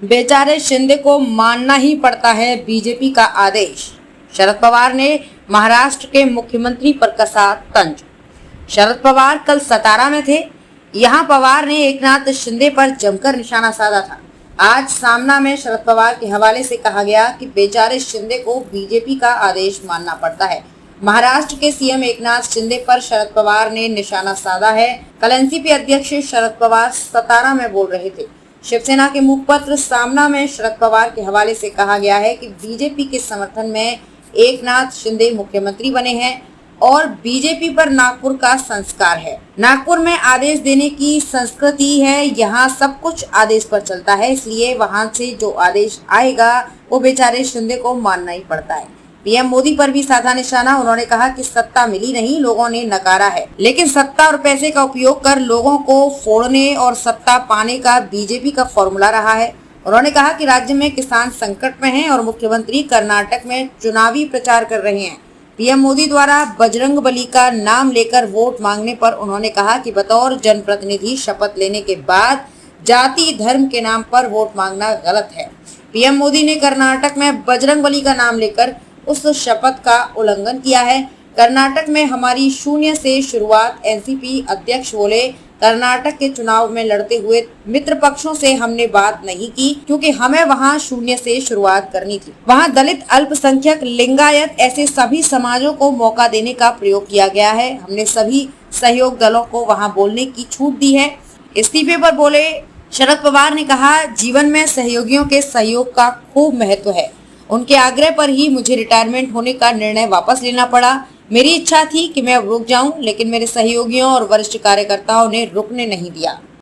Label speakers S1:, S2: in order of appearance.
S1: बेचारे शिंदे को मानना ही पड़ता है बीजेपी का आदेश। शरद पवार ने महाराष्ट्र के मुख्यमंत्री पर कसा तंज। शरद पवार कल सतारा में थे। यहां पवार ने एकनाथ शिंदे पर जमकर निशाना साधा था। आज सामना में शरद पवार के हवाले से कहा गया कि बेचारे शिंदे को बीजेपी का आदेश मानना पड़ता है। महाराष्ट्र के सीएम एकनाथ शिंदे पर शरद पवार ने निशाना साधा है। कल एनसीपी अध्यक्ष शरद पवार सतारा में बोल रहे थे। शिवसेना के मुखपत्र सामना में शरद पवार के हवाले से कहा गया है कि बीजेपी के समर्थन में एकनाथ शिंदे मुख्यमंत्री बने हैं और बीजेपी पर नागपुर का संस्कार है। नागपुर में आदेश देने की संस्कृति है। यहाँ सब कुछ आदेश पर चलता है, इसलिए वहाँ से जो आदेश आएगा वो बेचारे शिंदे को मानना ही पड़ता है। पीएम मोदी पर भी साधा निशाना। उन्होंने कहा कि सत्ता मिली नहीं, लोगों ने नकारा है, लेकिन सत्ता और पैसे का उपयोग कर लोगों को फोड़ने और सत्ता पाने का बीजेपी का फॉर्मूला रहा है। उन्होंने कहा कि राज्य में किसान संकट में हैं और मुख्यमंत्री कर्नाटक में चुनावी प्रचार कर रहे हैं। पीएम मोदी द्वारा बजरंगबली का नाम लेकर वोट मांगने पर उन्होंने कहा कि बतौर जनप्रतिनिधि शपथ लेने के बाद जाति धर्म के नाम पर वोट मांगना गलत है। पीएम मोदी ने कर्नाटक में बजरंगबली का नाम लेकर उस शपथ का उल्लंघन किया है। कर्नाटक में हमारी शून्य से शुरुआत। एनसीपी अध्यक्ष बोले, कर्नाटक के चुनाव में लड़ते हुए मित्र पक्षों से हमने बात नहीं की क्योंकि हमें वहां शून्य से शुरुआत करनी थी। वहां दलित, अल्पसंख्यक, लिंगायत ऐसे सभी समाजों को मौका देने का प्रयोग किया गया है। हमने सभी सहयोग दलों को वहां बोलने की छूट दी है। इस्तीफे पर बोले शरद पवार ने कहा, जीवन में सहयोगियों के सहयोग का खूब महत्व है। उनके आग्रह पर ही मुझे रिटायरमेंट होने का निर्णय वापस लेना पड़ा। मेरी इच्छा थी कि मैं अब रुक जाऊं, लेकिन मेरे सहयोगियों और वरिष्ठ कार्यकर्ताओं ने रुकने नहीं दिया।